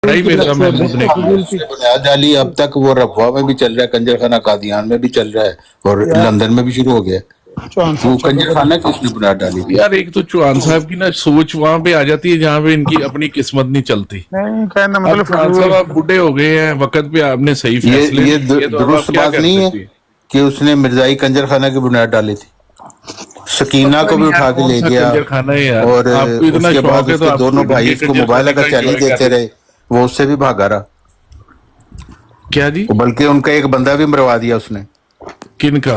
महमूद ने की। उसने बुनियाद डाली, अब तक वो रफवा में भी चल रहा है, कंजर खाना कादियान में भी चल रहा है और लंदन में भी शुरू हो गया। तो कंजर खाना किसने बुनियाद डाली थी? यार एक तो चौहान साहब की ना सोच वहां पे आ जाती है जहाँ पे इनकी अपनी किस्मत नहीं चलती। नहीं कहना अब मतलब चौहान साहब आप बूढ़े हो गए हैं, वक्त पे आपने सही फैसले ये नहीं किए, तो अब दुरुस्त आप क्या बात कर नहीं है सकते हैं? कि उसने मिर्जाई कंजर खाना की बुनियाद डाली थी। सकीना पता को भी नहीं यार उठा के कौन ले सा गया कंजर खाना है यार। और आपको इतना उसके शौक बाद है तो उसके आप दोनों भाई नंगे उसको कंजर मोबाइल खाने अगर का चैलेंज enjoy देते कर। रहे, वो उससे भी भागा रहा। क्या जी? बल्कि उनका एक बंदा भी मरवा दिया उसने, किनका?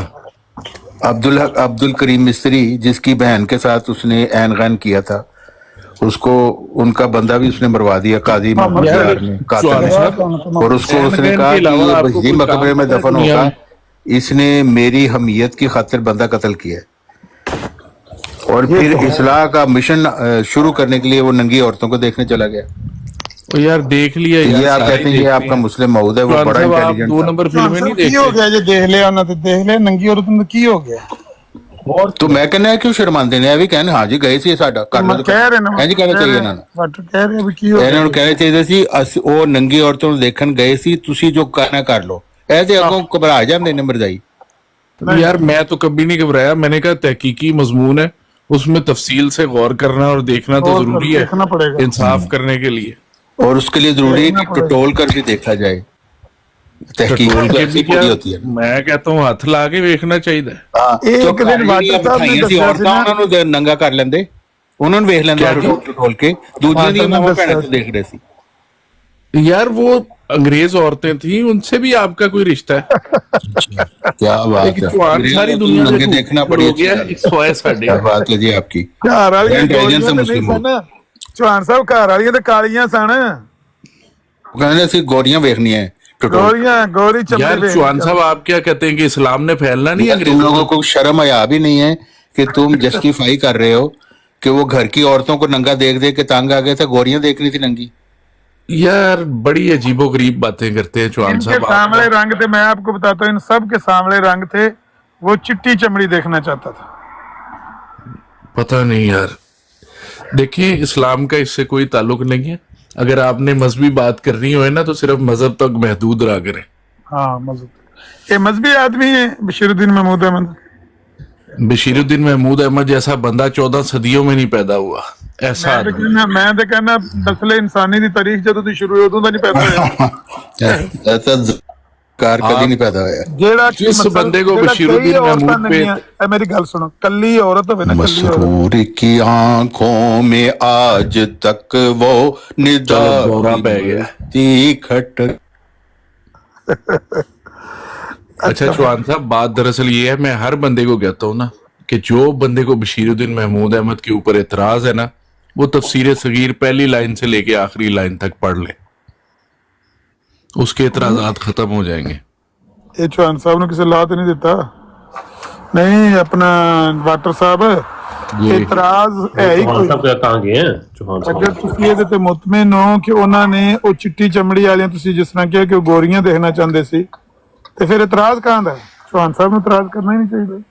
अब्दुल करीम मिस्त्री, जिसकी बहन के साथ उसने ऐन गैन किया था, उसको उनका बंदा भी उसने मरवा दिया, काजी मोहम्मद यार यार ने, कातिल चौहान ने। साहब और उसको एन उसने गैन कहा के कि अलावा ये आपको ही कोई मकबरे काम में पता है दफन दुनिया होगा, में? इसने मेरी हमीयत की खातिर बंदा कत्ल किया है। और ये फिर तो है। इस्लाह का मिशन शुरू करने के लिए वो नंगी औरतों को देखने चला गया। ओ यार देख लिया तो यार, ये आप सारी कहते हैं ये देख आपका लिया। मुस्लिम मऊद है, वो चौहान बड़ा साहब आप इंटेलिजेंट 2 था। नंबर चौहान फिल्में नहीं साहब की हो देखते? गया जो देख लिया उन्हें, तो देख लिया नंगी औरत ने की हो गया। तो मैं कहना है क्यों शर्मांदे ने भी कहने हाँ जी गए सी साडा कर लो, कह रहे ना जी कहना चाहिए ਇਹਨਾਂ ਨੂੰ। कह रहे भी की हो ਇਹਨਾਂ ਨੂੰ गया। ਕਹਿਣਾ ਚਾਹੀਦਾ ਸੀ ਅਸੀਂ ਉਹ ਨੰਗੀ ਔਰਤਾਂ ਨੂੰ ਦੇਖਣ ਗਏ ਸੀ, ਤੁਸੀਂ ਜੋ ਕਰਨਾ ਕਰ ਲਓ। ਇਹ ਤੇ ਅੱਗੋਂ ਘਬਰਾ ਜਾਂਦੇ ਨੇ ਮਰਜ਼ਾਈ। यार मैं तो कभी नहीं घबराया, मैंने कहा तहकीकी मजमून है, उसमें तफसील से गौर करना और देखना तो और जरूरी है देखना पड़ेगा। इंसाफ करने के लिए। और उसके लिए जरूरी है कि टटोल कर भी देखा जाए। तहकीक टटोल तो के ऐसी भी क्या, पूरी होती है। मैं कहता हूँ हाथ ला के देखना चाहिए। हाँ, एक जो दिन ਜਿਹੜੀਆਂ ਵਾਟਰ ਸਾਹਿਬ ਨੇ ਬਿਠਾਈਆਂ ਸੀ ਦੱਸਿਆ ਔਰਤਾਂ, ਸੀ ਨਾ, ਉਹਨਾਂ ਨੂੰ ਨੰਗਾ ਕਰ ਲੈਂਦੇ, ਉਹਨਾਂ ਨੂੰ ਵੇਖ ਲੈਂਦੇ क्या जी? ਟਟੋਲ ਕੇ, ਦੂਜਿਆਂ ਦੀਆਂ ਵਾਟਰ ਨੇ ਮਾਵਾਂ ਭੈਣਾਂ ਦੱਸਿਆ ਤੋਂ ਦੇਖ ਰਹੇ ਸੀ। यार वो अंग्रेज औरतें थी, उनसे भी आपका कोई रिश्ता है? क्या बात लेकिन है, चौहान सारी दुनिया नंगे में देखना ऊपर बड़ी हो अच्छी गया, बात है। एक सोया साढ़े। क्या बात है जी आपकी, ਘਰ ਵਾਲੀਆਂ इंटेलिजेंस ਗੋਰੀਆਂ है ਤੇ ਨਹੀਂ मुस्लिम हो। ਸਨ। ਚੌਹਾਨ ਸਾਹਿਬ ਘਰ ਵਾਲੀਆਂ ਤੇ ਕਾਲੀਆਂ ਸਨ। ਉਹ ਕਹਿੰਦੇ ਅਸੀਂ ਗੋਰੀਆਂ ਵੇਖਣੀਆਂ ਹੈ टटोल। ਗੋਰੀ यार ਚਮੜੀ चौहान साहब आप क्या कहते हैं कि इस्लाम ने फैलना नहीं यार तुम अंग्रेजों लोगों को? को शर्म हया भी नहीं है कि तुम जस्टिफाई कर रहे हो कि वो घर की औरतों को नंगा देख देख के तंग आ गए थे, गोरियां देखनी थी नंगी। यार बड़ी अजीबो गरीब बातें करते हैं चौहान इनके साहब सांवले आप। रंग थे, मैं आपको बताता हूँ, इन सब के सांवले रंग थे। वो चिट्टी चमड़ी देखना चाहता था। पता नहीं यार, देखिए इस्लाम का इससे कोई ताल्लुक नहीं है। अगर आपने मजहबी बात करनी हो है ना, तो सिर्फ मजहब तक महदूद रहा करें। हाँ मजहब, ये मजहबी आदमी है बशीरुद्दीन महमूद अहमद। बशीरुद्दीन महमूद अहमद जैसा बंदा 14 सदियों में नहीं पैदा हुआ, ऐसा आदमी। मैं तो कहना नस्ल इंसानी की तारीख जदों दी शुरू होई उदों दा नहीं पैदा होया। ऐसा कार कभी नहीं पैदा हुआ। जेड़ा जिस बंदे को बशीरुद्दीन महमूद पे मेरी गल सुनो, कल्ली औरत होवे ना, कल्ली औरत, मसरूर की आंखों में आज तक वो निदा चलो दौरा पै गया। खट। अच्छा चौहान साहब, बात दरअसल ये है, मैं हर बंदे को कहता हूँ ना कि जो बंदे को बशीरुद्दीन महमूद अहमद के ऊपर एतराज है ना, वो तफसीर सगीर पहली लाइन से लेके आखिरी लाइन तक पढ़ ले, उसके एतराजात खत्म हो जाएंगे। ये चौहान साहब ने किसी ला तो नहीं देता? नहीं अपना वाटर साहब, इतराज है ही कोई? कहाँ गए हैं चौहान साहब? अगर ਤੁਸੀਂ ਇਹਦੇ ਤੇ ਮੁਤਮਿਨ ਹੋ ਕਿ ਉਹਨਾਂ ਨੇ ਉਹ ਚਿੱਟੀ ਚਮੜੀ ਵਾਲੀਆਂ, ਤੁਸੀਂ ਜਿਸ ਤਰ੍ਹਾਂ ਕਿਹਾ ਕਿ ਉਹ ਗੋਰੀਆਂ ਦੇਖਣਾ ਚਾਹੁੰਦੇ ਸੀ, ਤੇ ਫਿਰ ਇਤਰਾਜ਼ ਕਹਾਂ ਦਾ? ਚੌਹਾਨ ਸਾਹਿਬ ਨੂੰ ਇਤਰਾਜ਼ करना ही नहीं चाहिए।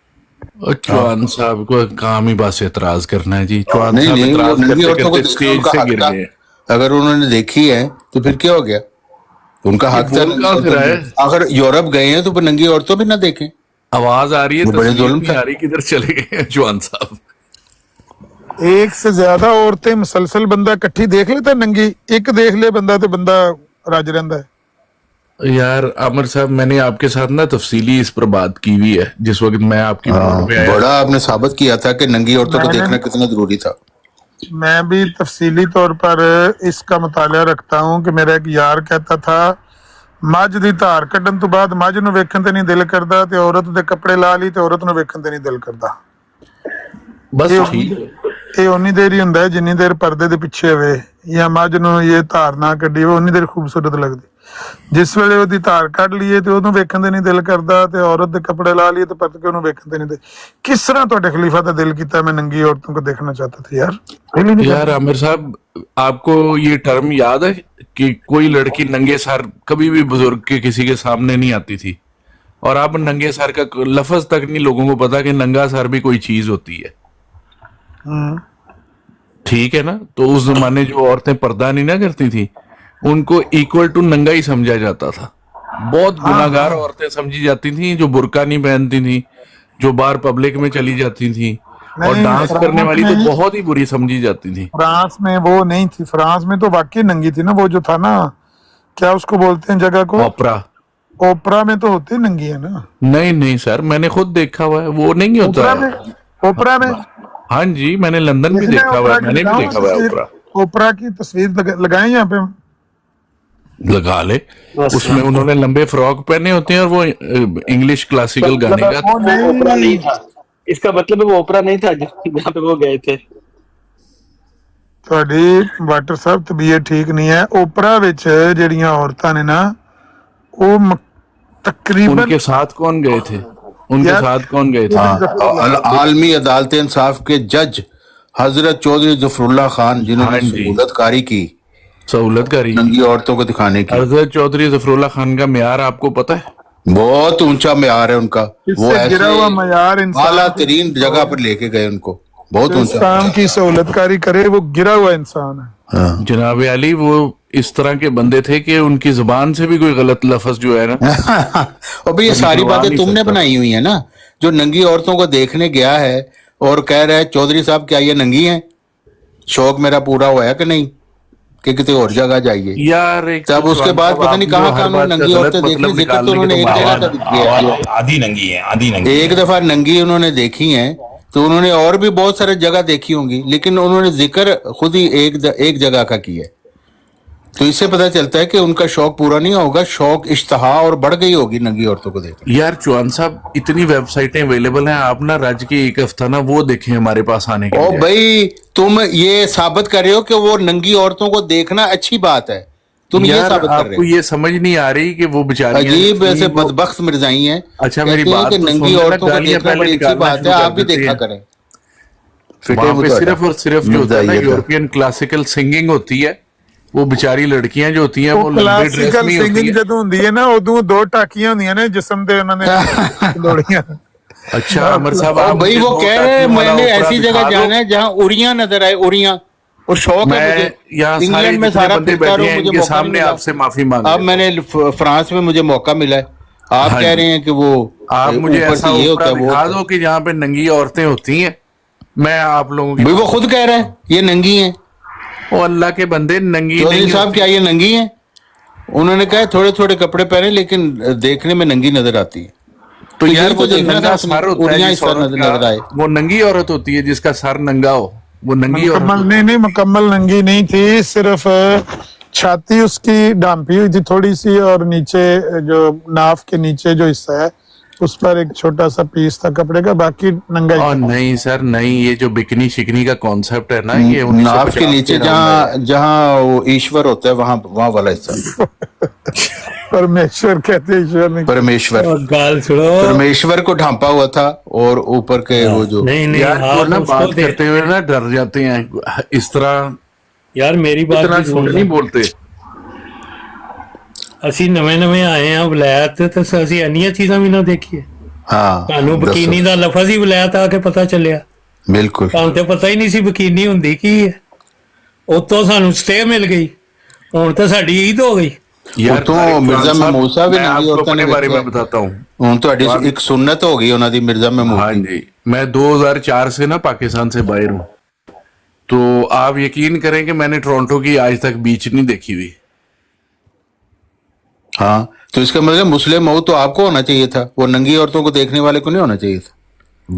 और चौहान साहब को काम ही बस एतराज करना है जी। चौहान नहीं साहब नहीं, वो एतराज नंगी करते औरतों को करते देखना स्टेज उनका से हक गिर था। गए। अगर उन्होंने देखी है तो फिर क्या हो गया, उनका हक था। बोल कहाँ फिर है? अगर यूरोप गए हैं तो फिर नंगी औरतों भी ना देखें। आवाज आ रही है, वो बड़े तस्वीर जुल्म नहीं था। आ रही, किधर चले गए हैं चौहान साहब? एक से ज्यादा औरतें मुसलसल बंदा इकट्ठी देख लेता नंगी, एक देख ले बंदा तो बंदा राज रहता है। यार आमिर साहब, मैंने आपके साथ ना तफसीली इस पर बात की हुई है जिस वक्त मैं आपकी बोर्ड पे आया। बड़ा आपने साबित किया था कि नंगी औरतों को मैंने- देखना कितना जरूरी था। मैं भी तफसीली तौर पर इसका मुताला रखता हूँ कि मेरा एक यार कहता था, ਮੱਝ ਦੀ ਧਾਰ ਕੱਢਣ ਤੋਂ ਬਾਅਦ ਮੱਝ ਨੂੰ ਵੇਖਣ ਤੇ ਨਹੀਂ ਦਿਲ ਕਰਦਾ, ਤੇ ਔਰਤ ਦੇ ਕੱਪੜੇ ਲਾ ਲਈ ਤੇ ਔਰਤ ਨੂੰ ਵੇਖਣ ਤੇ ਨਹੀਂ ਦਿਲ ਕਰਦਾ। बस ਇਹ ठीक है। ਇਹ ਉਨੀ ਦੇਰ ਹੀ ਹੁੰਦਾ ਹੈ ਜਿੰਨੀ ਦੇਰ ਪਰਦੇ ਦੇ ਪਿੱਛੇ ਹੋਵੇ, ਜਾਂ ਮੱਝ ਨੂੰ ਇਹ ਧਾਰ ਨਾ ਕੱਢੀ ਹੋਵੇ ਉਨੀ ਦੇਰ ਖੂਬਸੂਰਤ ਲੱਗਦੀ। ਜਿਸ ਵੇਲੇ ਉਹਦੀ ਧਾਰ ਕੱਢ ਲਈਏ ਤੇ ਉਹਨੂੰ ਵੇਖਣ ਤੇ ਨਹੀਂ ਦਿਲ ਕਰਦਾ, ਤੇ ਔਰਤ ਦੇ ਕੱਪੜੇ ਲਾ ਲਈਏ ਤੇ ਪਰਤ ਕੇ ਉਹਨੂੰ ਵੇਖਣ ਤੇ ਨਹੀਂ ਦਿਲ। ਕਿਸ ਤਰ੍ਹਾਂ ਤੁਹਾਡੇ ਖਲੀਫਾ ਦਾ ਦਿਲ ਕੀਤਾ मैं नंगी औरतों को देखना चाहता था यार? यार आमिर साहब, आपको ये टर्म याद है कि कोई लड़की नंगे सर कभी भी बुजुर्ग के किसी के सामने नहीं आती थी, और अब नंगे सर का लफ्ज तक नहीं लोगों को पता कि नंगा सर भी कोई चीज होती है। ठीक है ना? तो उस जमाने जो औरतें पर्दा नहीं ना करती थी, उनको इक्वल टू नंगा ही समझा जाता था। बहुत गुनाहगार औरतें समझी जाती थी जो बुर्का नहीं पहनती थी, जो बाहर पब्लिक में चली जाती थी, और नहीं, डांस करने फ्रांस वाली तो में- बहुत ही बुरी समझी जाती थी। फ्रांस में वो नहीं थी, फ्रांस में तो वाकई नंगी थी ना, वो जो था ना, क्या उसको बोलते हैं जगह को, ओपरा। ओपरा में तो होती नंगी है ना। नहीं नहीं सर, मैंने खुद देखा हुआ है, वो नहीं होता ओपरा है। में, ओपरा में हाँ जी, मैंने लंदन भी देखना देखा हुआ ओपरा है, की मैंने भी लगाऊं देखा हुआ है तस्वीर? ओपरा। ओपरा की तस्वीर लगाएं यहाँ पे। लगा ले, उसमें उन्होंने लंबे फ्रॉक पहने होते हैं और वो इंग्लिश क्लासिकल गाने गाते वो हैं। वो ओपरा नहीं नहीं, था, इसका मतलब है वो ओपरा नहीं था जहाँ पे वो गए थे। ਤੁਹਾਡੀ ਵਾਟਰ ਸਾਹਿਬ ਤਬੀਅਤ ਠੀਕ ਨਹੀਂ ਹੈ। ਓਪਰਾ ਵਿੱਚ ਜਿਹੜੀਆਂ ਔਰਤਾਂ ਨੇ ਨਾ, ਉਹ ਤਕਰੀਬਨ उनके साथ कौन गए थे? उनके यार- साथ कौन गए थे? हाँ, आलमी अदालत इंसाफ के जज हजरत चौधरी जफरुल्लाह खान, जिन्होंने हाँ जी। सहूलतकारी की सहूलतकारी। नंगी औरतों को दिखाने की। हजरत चौधरी जफरुल्लाह खान का म्यार आपको पता है? बहुत ऊंचा म्यार है उनका, वो इससे गिरा हुआ मयार ऐसे आला इंसान तरीन जगह पर लेके गए उनको, बहुत जो इस ऊंचा। काम की सहूलतकारी करे वो गिरा हुआ इंसान है। हाँ। जनाब अली वो इस तरह के बंदे थे कि उनकी जुबान से भी कोई गलत लफ्ज जो है ना, और भाई ये कभी सारी करवा बातें नहीं तुमने सकता। बनाई हुई है ना। जो नंगी औरतों को देखने गया है और कह रहा है चौधरी साहब क्या ये नंगी हैं, शौक मेरा पूरा हुआ है कि नहीं, कि किसी और जगह जाइए। यार एक तब तो उसके चौहान बाद साहब, पता आप नहीं जो कहाँ हर कहाँ बात का नंगी गलत औरतें देखी, मतलब जिक्र तो निकालने के उन्होंने तो एक बाहर जगह का किया है। आधी नंगी है, आधी नंगी एक दफा नंगी उन्होंने देखी है, तो उन्होंने और भी बहुत सारे जगह देखी होंगी, लेकिन उन्होंने जिक्र खुद ही एक जगह का किया है। तो इससे पता चलता है कि उनका शौक पूरा नहीं होगा, शौक इश्तहा और बढ़ गई होगी नंगी औरतों को देखकर। यार चौहान साहब इतनी वेबसाइटें अवेलेबल हैं, आप ना राज्य के एक हफ्ता ना वो देखें हमारे पास आने के ओ लिए। भाई, तुम ये साबित कर रहे हो कि वो नंगी औरतों को देखना अच्छी बात है, तुम ये यार साबित कर रहे आपको हो। ये समझ नहीं आ रही कि वो बेचारी अजीब ऐसे बदबख्त मिर्जाई हैं। अच्छा, कहती मेरी हैं बात कि तो नंगी सुन लेना, औरतों को गालियां देखना पहले बड़ी अच्छी निकालना बात है, शुरू आप भी कर देते देखा हैं। करें। फिटे वहां पे मुंह सिर्फ और सिर्फ जो होता है ना, मिर्जाइयत है। यूरोपियन क्लासिकल सिंगिंग होती है, वो बेचारी लड़कियां जो होती हैं वो ਉਹ लंबे ड्रेस ਕਲਾਸਿਕਲ में होती ਸਿੰਗਿੰਗ है। ਜਦੋਂ ਹੁੰਦੀ ਹੈ ਨਾ, ਉਦੋਂ ਦੋ ਟਾਕੀਆਂ ਹੁੰਦੀਆਂ ਨੇ ਜਿਸਮ ਦੇ, ਉਹਨਾਂ ਨੇ ਲੋੜੀਆਂ। अच्छा अमर साहब, और आप भाई मुझे वो दो कह रहे हैं टाकियों वाला मैंने ओपरा ऐसी दिखा जगह दो। जाना है जहाँ उड़ियां नजर आए, उड़ियां, और शौक है मैं मुझे। यहाँ सारे इंग्लैंड में जितने सारा बंदे फिरता बैठे रहूं, हैं मुझे इनके मौका नहीं सामने मिला। आपसे माफी मांग अब मैंने फ्रांस में मुझे मौका मिला है, आप हाँ कह जी। रहे हैं कि वो आप मुझे ऊपर ऐसा से ये होता ओपरा है, वो दिखा होता है। दो कि जहाँ पे नंगी औरतें होती हैं। मैं आप लोगों की भाई वो खुद कह रहा है ये नंगी हैं। ओ अल्लाह के बंदे नंगी चौधरी नहीं साहब होती। क्या ये नंगी हैं? उन्होंने कहा है, थोड़े थोड़े कपड़े पहने लेकिन देखने में नंगी नजर आती है। तो यही यार तो वो जो देखना था नंगा आपने, सर होता है उड़ियां जिस इस तरह औरत नजर आए। का, वो नंगी औरत होती है जिसका सर नंगा हो, वो नंगी औरत मुकम्मल होती नहीं नहीं, मुकम्मल नंगी नहीं थी, सिर्फ छाती उसकी डांपी हुई थी थोड़ी सी, और नीचे जो नाफ के नीचे जो हिस्सा है उस पर एक छोटा सा पीस था कपड़े का, बाकी नंगा ही और था। नहीं सर नहीं, ये जो बिकनी शिकनी का कॉन्सेप्ट है ना, ये नाफ के 1950 नीचे राउंड है। जहाँ जहाँ वो ईश्वर होता है, वहां वाला हिस्सा परमेश्वर कहते हैं, ईश्वर नहीं। परमेश्वर, गाल सुनो। परमेश्वर को ढांपा हुआ था, और ऊपर के वो जो नहीं नहीं, यार वो आप ना उसको बात करते हुए ना डर जाते हैं इस तरह, यार मेरी बात इतना भी झूठ सुन नहीं लो। बोलते। ਅਸੀਂ ਨਵੇਂ ਆਏ ਆ ਵਲੈਤ ਤੇ ਅਸੀਂ ਇੰਨੀਆਂ ਚੀਜ਼ਾਂ ਵੀ ਨਾ ਦੇਖੀਏ। हाँ ਤੁਹਾਨੂੰ ਬਕੀਨੀ ਦਾ ਲਫ਼ਜ਼ ਹੀ ਵਲੈਤ ਆ ਕੇ ਪਤਾ ਚੱਲਿਆ। बिल्कुल। ਤੁਹਾਨੂੰ ਤੇ ਪਤਾ ਹੀ ਨਹੀਂ ਸੀ ਬਕੀਨੀ ਹੁੰਦੀ ਕੀ ਹੈ। ਉਤੋਂ ਸਾਨੂੰ ਸਟੇ ਮਿਲ ਗਈ, ਹੁਣ ਤਾਂ ਸਾਡੀ ਈਦ ਹੋ ਗਈ। यार तो तारिक मिर्जा खान साहब, महमूद साहब भी मैं नंगी आपको औरतां अपने ने बारे में देखा है। बताता हूँ। ਹੁਣ ਤੁਹਾਡੀ ਇੱਕ ਸੁन्नत ਹੋ ਗਈ ਉਹਨਾਂ ਦੀ ਮਿਰਜ਼ਾ ਮਹਿਮੂਦ हाँ की। जी, मैं 2004 से ना पाकिस्तान से बाहर हूँ, तो आप यकीन करें कि मैंने टोरंटो की आज तक बीच नहीं देखी हुई। हाँ, तो इसका मतलब मुस्लिम हो तो आपको होना चाहिए था, वो नंगी औरतों को देखने वाले को नहीं होना चाहिए था।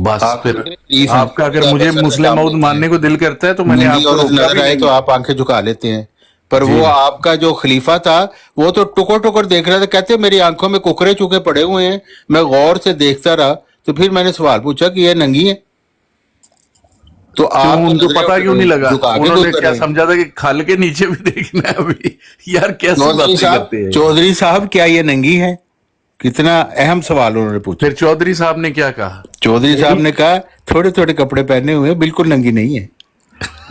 बस आप फिर तकलीफ है, आपका अगर आप मुझे असर मुस्लिम काम मौत लेते मानने हैं। को दिल करता है तो मैंने नंगी आपको औरत रोका नजर भी आए नहीं। तो आप आंखें झुका लेते हैं, पर वो आपका जो खलीफा था वो तो टुकर टुकर देख रहा था, कहते मेरी आंखों में कुकरे चुके पड़े हुए हैं, मैं गौर से देखता रहा, तो फिर मैंने सवाल पूछा कि ये नंगी है, तो क्यों आप उनको पता क्यों नहीं लगा? झुका के उन्होंने गुजर क्या रहे हैं। समझा था कि खाल के नीचे भी देखना है अभी? यार कैसी बातें करते हैं। चौधरी साहब क्या ये नंगी है? कितना अहम सवाल उन्होंने पूछा। फिर चौधरी साहब ने क्या कहा? चौधरी साहब ने कहा थोड़े थोड़े कपड़े पहने हुए हैं, बिल्कुल नंगी नहीं है।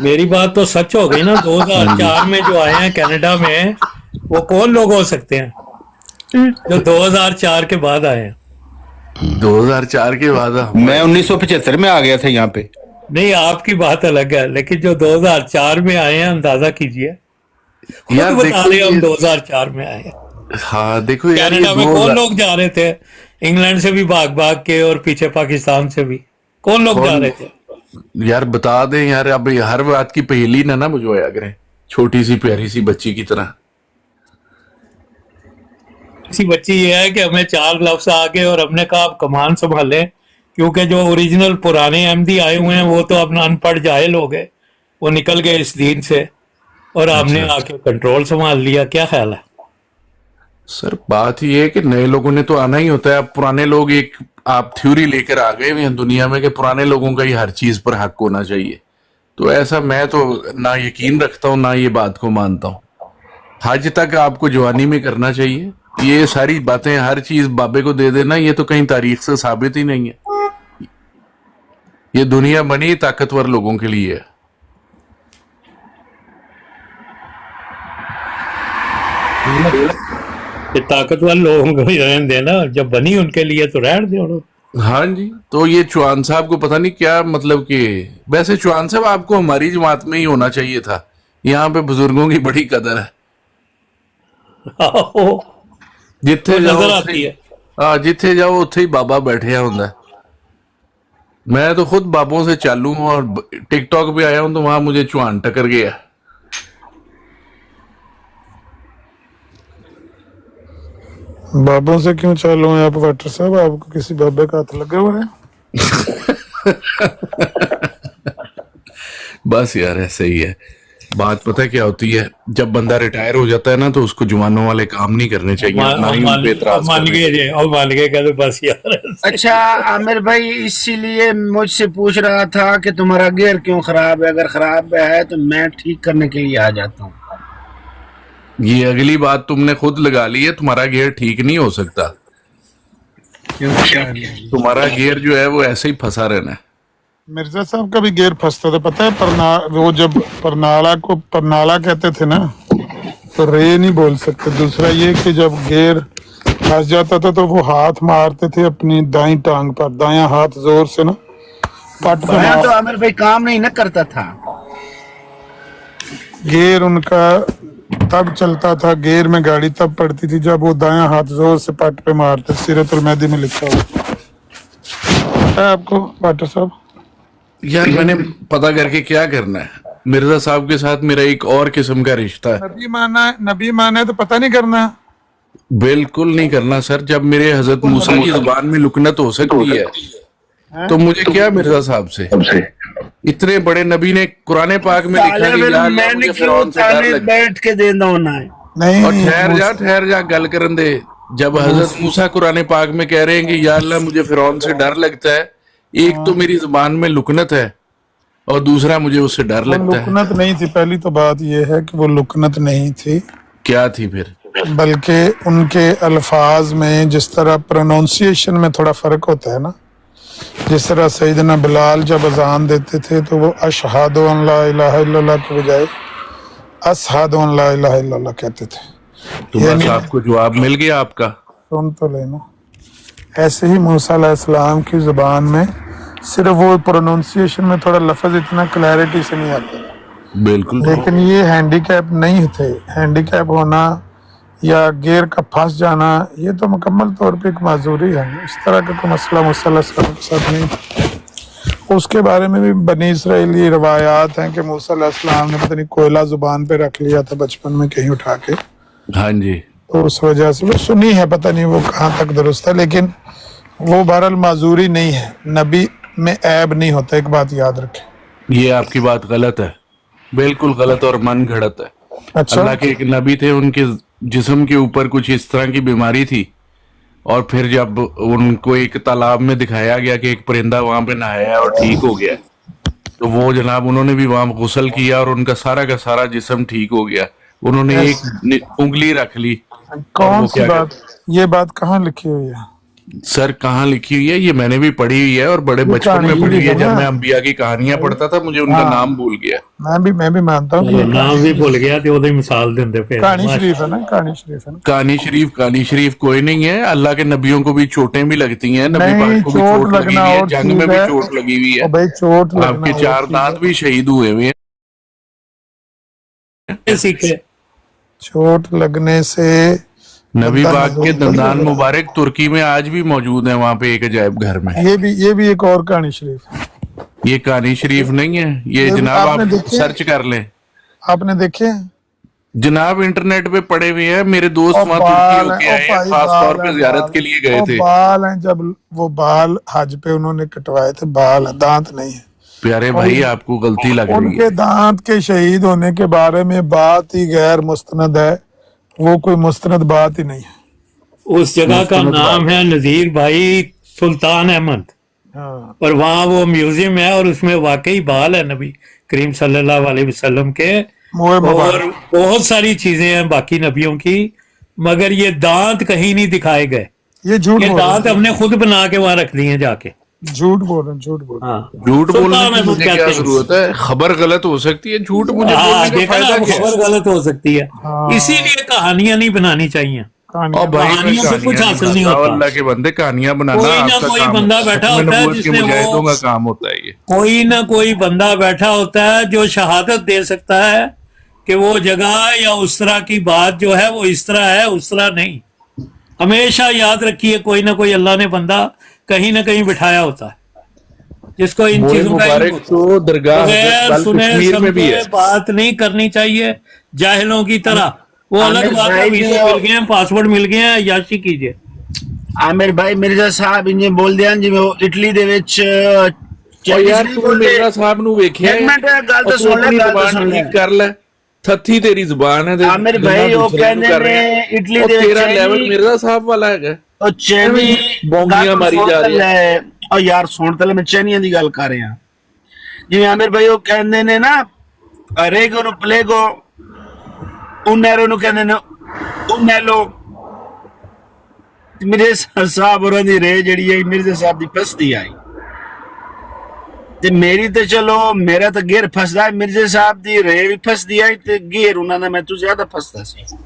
मेरी बात तो सच हो गई ना। 2004 में जो आए हैं कनाडा में, वो कौन लोग हो सकते हैं जो 2004 के बाद आए हैं? 2004 के बाद मैं 1975 में आ गया था यहाँ पे। नहीं, आपकी बात अलग है, लेकिन जो 2004 में आए हैं अंदाजा कीजिए। खुद यार बता देखो रहे हम ये 2004 में आए। हाँ देखो यार ये कनाडा में कौन 2000 लोग जा रहे थे? इंग्लैंड से भी भाग भाग के, और पीछे पाकिस्तान से भी कौन लोग जा कौन रहे थे? यार बता दें यार, अब ये हर बात की पहेली ना बुझवाया करें छोटी सी प्यारी सी बच्ची की तरह। इसी बच्ची ये है कि हमें 4 लफ्ज आ गए और हमने कहा आप कमान संभालें, क्योंकि जो ओरिजिनल पुराने एमडी आए हुए हैं वो तो अपना अनपढ़ जाहिल हो गए, वो निकल गए इस दीन से, और हमने अच्छा आके कंट्रोल संभाल लिया। क्या ख्याल है? सर, बात ये है कि नए लोगों ने तो आना ही होता है। अब पुराने लोग एक आप थ्योरी लेकर आ गए हुए हैं दुनिया में कि पुराने लोगों का ही हर चीज पर हक होना चाहिए। तो ऐसा मैं तो ना यकीन रखता हूँ ना ये बात को मानता हूँ। हज तक आपको जवानी में करना चाहिए। ये सारी बातें हर चीज बाबे को दे देना, ये तो कहीं तारीख से साबित ही नहीं है। ये दुनिया बनी ताकतवर लोगों के लिए है। कि ताकतवर लोगों को ही रहने देना, जब बनी उनके लिए तो रहने दो। हाँ जी, तो ये चौहान साहब को पता नहीं क्या मतलब कि, वैसे चौहान साहब आपको हमारी जमात में ही होना चाहिए था। यहाँ पे बुजुर्गों की बड़ी कदर है। जिथे वो जाओ नजर आती है। हाँ, जिथे जाओ उत्थे ही बाबा बैठे होंगे। मैं तो खुद बाबों से चालू हूँ और टिकटॉक पे आया हूँ तो वहां मुझे चौहान टकर गया। बाबों से क्यों चालू हैं आप वाटर साहब? आपको किसी बाबे का हाथ लगे हुए हैं? बस यार ऐसे ही है बात। पता है क्या होती है, जब बंदा रिटायर हो जाता है ना तो उसको जवानों वाले काम नहीं करने चाहिए, ना ही उन पे एतराज मान करने गए चाहिए। जी, अब मान गए, कहते बस यार। अच्छा आमिर भाई, इसीलिए मुझसे पूछ रहा था कि तुम्हारा गियर क्यों खराब है। अगर खराब है तो मैं ठीक करने के लिए आ जाता हूँ। ये अगली बात तुमने खुद लगा ली है। तुम्हारा गियर ठीक नहीं हो सकता। तुम्हारा गियर जो है वो ऐसे ही फंसा रहना है। मिर्जा साहब का भी गेर फंसता था, पता है? वो जब परनाला को परनाला कहते थे ना, तो रे नहीं बोल सकते। दूसरा ये कि जब गेर फंस जाता था तो वो हाथ मारते थे अपनी दाईं टांग पर, दायां हाथ जोर से ना पट पे मैं तो मार। आमिर भाई काम नहीं ना करता था। गेर उनका तब चलता था, गेर में गाड़ी तब पड़ती थी जब वो दायां हाथ जोर से पट पे मारते। सीरतुल मेहदी में लिखा हुआ पता है आपको वाटर साहब? यार मैंने पता करके क्या करना है? मिर्जा साहब के साथ मेरा एक और किस्म का रिश्ता है। नबी माना है तो पता नहीं करना। बिल्कुल नहीं करना सर। जब मेरे हजरत मूसा की जुबान में लुकनत हो सकती है तो मुझे क्या मिर्जा साहब से? इतने बड़े नबी ने कुरान पाक में लिखा साले कि फिर या अल्लाह मैंने मुझे क्यों फिरौन से डर ताने लगता है। बैठ के देना होना है। नहीं और ठहर जा गल करन दे। जब हजरत मूसा कुरान पाक में कह रहे हैं कि या अल्लाह मुझे फिरौन से डर लगता है, एक तो मेरी जुबान में लुकनत है और दूसरा मुझे उससे डर वो लगता है। लुकनत नहीं थी। पहली तो बात यह है कि वो लुकनत नहीं थी, क्या थी फिर? बल्कि उनके अल्फाज में जिस तरह प्रोनाउंसिएशन में थोड़ा फर्क होता है ना। जिस तरह सैयदना बिलाल जब अजान देते थे तो वो अशहादु अन ला इलाहा इल्लल्लाह के बजाय असहादु अन ला इलाहा इल्लल्लाह कहते थे। तो बस आपको जवाब मिल गया आपका। सुन तो लेना। ऐसे ही मूसा अलैहिस्सलाम की जुबान में सिर्फ वो प्रोनाउंसिएशन में थोड़ा लफ्ज इतना क्लैरिटी से नहीं आता था। बिल्कुल। लेकिन ये हैंडीकैप नहीं थे। हैंडीकैप होना या गियर का फंस जाना ये तो मुकम्मल तौर पे एक माजूरी है। इस तरह का कोई मसला मूसा अलैहिस्सलाम के साथ नहीं। उसके बारे में भी बनी इसराइली रवायात हैं कि मूसा अलैहिस्सलाम ने पता नहीं कोयला जुबान पे रख लिया था बचपन में कहीं उठा के, हाँ जी। तो उस वजह से वो सुनी है, पता नहीं वो कहाँ तक दुरुस्त है, लेकिन वो बहरहाल माजूरी नहीं है। नबी में ऐब नहीं होता, एक बात याद रखें। ये आपकी बात गलत है, बिल्कुल गलत और मन घड़त है। अच्छा, अल्लाह के एक नबी थे, उनके जिस्म के ऊपर कुछ इस तरह की बीमारी थी और फिर जब उनको एक तालाब में दिखाया गया कि एक परिंदा वहां पे नहाया और ठीक हो गया, तो वो जनाब उन्होंने भी वहां गुस्ल किया और उनका का सारा जिस्म ठीक हो गया। उन्होंने एक उंगली रख ली। कौन सी बात? ये बात कहाँ लिखी हुई है? सर कहाँ लिखी हुई है? ये मैंने भी पढ़ी हुई है और बड़े बचपन में पढ़ी है। जब मैं अंबिया की कहानियां पढ़ता था मुझे उनका नाम भूल गया। मैं भी मानता हूँ कि नाम भी भूल गया तो ਉਹਦੀ मिसाल देंदे पे। कहानी शरीफ है ना, कहानी शरीफ है ना। कहानी शरीफ कोई नहीं है। अल्लाह के नबियों को भी चोटें भी लगती हैं, नबी नहीं, पाक को भी चोट चोट लगी लगना हुई है, और जंग में चीज भी है। चोट लगी हुई है। ओ भाई, चोट लगना आपके और 4 चीज दांत है। भी शहीद हुए हुए हैं। सीखे चोट लगने से नबी बंदा पाक के नजूर दंदान मुबारक तुर्की में आज भी मौजूद है, वहां पे एक अजायब घर में। ये भी एक और कहानी शरीफ। ये कहानी शरीफ नहीं है, ये ये जनाब आपने आप देखे? सर्च कर लें आपने देखे हैं? जनाब, इंटरनेट पे पड़े हुए हैं। मेरे दोस्त और वहां बाल तुर्की हैं, होके और आए हैं, भाई खास बाल तौर पे हैं, जियारत बाल। के लिए गए और थे। बाल हैं, जब वो बाल हज पे उन्होंने कटवाए थे, बाल हैं, दांत नहीं है। प्यारे भाई, आपको गलती लग रही उनके है। दांत के शहीद होने के बारे में बात ही गैर मुस्तनद है, वो कोई मुस्तनद बात ही नहीं है। उस जगह का नाम है नजीर भाई सुल्तान अहमद, हाँ, और वहाँ वो म्यूजियम है और उसमें वाकई बाल है नबी करीम सल्लल्लाहु अलैहि वसल्लम के, मोए और मुबारक। बहुत सारी चीजें हैं बाकी नबियों की, मगर ये दांत कहीं नहीं दिखाए गए। ये झूठ ये बोल दांत रहे हमने खुद बना के वहां रख दिए जाके। हैं, झूठ बोल रहे हैं, झूठ बोल रहे हैं। हाँ, झूठ बोलने सुल्तान की अहमद मुझे क्या कहते हैं। जरूरत है? खबर गलत हो सकती है, झूठ मुझे हाँ, बोलने का देखा ना, फायदा क्या है? खबर गलत हो सकती है, हाँ। इसीलिए कहानियां नहीं बनानी चाहिए। कहानी और भाई, कहानियों से कुछ हासिल नहीं बनाता, होता। अल्लाह के बंदे, कहानियां बनाना कोई ना आपका कोई काम बंदा होता है। बैठा हुक्म होता है नबूवत के जिसने वो- मुजाहिदों का काम होता है ये। कोई ना कोई बंदा बैठा होता है जो शहादत दे सकता है कि वो जगह या उस तरह की बात जो है वो इस तरह है, उस तरह नहीं। हमेशा याद रखिए, कोई ना कोई अल्लाह ने बंदा कहीं ना कहीं बिठाया होता है जिसको इन मोए चीजों का इल्म मुबारक होता है। तो दरगाह बगैर हज़रत सुने कश्मीर में भी समझे है। बात नहीं करनी चाहिए जाहिलों की तरह। वो अलग आमिर बात है, भाई वीजा जो- मिल गए हैं, पासवर्ड मिल गए हैं, याशी कीजिए। आमिर भाई मिर्जा साहब इंजे बोल दिया जिਵੇਂ ਉਹ ਇਟਲੀ ਦੇ ਵਿੱਚ और यार तू मिर्जा साहब नु वेखिया एक मिनट, गल तो और तू सुन ले, अपनी गल तो जुबान सुन ले। ठीक कर ले। थत्थी तेरी जुबान है ते आमिर गल्लां भाई, वो दूसरे नूं कहंदे कर रहे हैं। ने इटली और दे तेरा विच लेवल ही- मिर्जा साहब वाला है। ਉਹ ਚੈਨੀ ਬੌਂਗੀਆਂ ਮਾਰੀ ਜਾ ਰਹੀ ਹੈ। ਉਹ ਯਾਰ ਸੁਣ ਤੇ ਲੈ, ਮੈਂ ਚੈਨੀਆਂ ਦੀ ਗੱਲ ਕਰ ਰਿਹਾ। ਜਿਵੇਂ ਆਮਿਰ ਭਾਈ ਉਹ ਕਹਿੰਦੇ ਨੇ ਨਾ, ਰੇਗੋ ਨੂੰ ਪਲੇਗੋ, ਉਨੈਰੋ ਨੂੰ ਕਹਿੰਦੇ ਨੇ ਉਨੈਲੋ। ਮੇਰੇ ਸਾਹਿਬ ਹੋਰਾਂ ਦੀ ਰੇ ਜਿਹੜੀ ਹੈ ਮਿਰਜ਼ਾ ਸਾਹਿਬ ਦੀ ਫਸਦੀ ਆਈ ਤੇ ਮੇਰੀ ਤੇ ਚਲੋ ਮੇਰਾ ਤਾਂ ਗੇਰ ਫਸਦਾ, ਮਿਰਜ਼ਾ ਸਾਹਿਬ ਦੀ ਰੇ ਵੀ ਫਸਦੀ ਆਈ ਤੇ ਗੇਰ ਉਹਨਾਂ ਦਾ ਮੈਂ ਤੋਂ ਜ਼ਿਆਦਾ ਫਸਦਾ ਸੀ।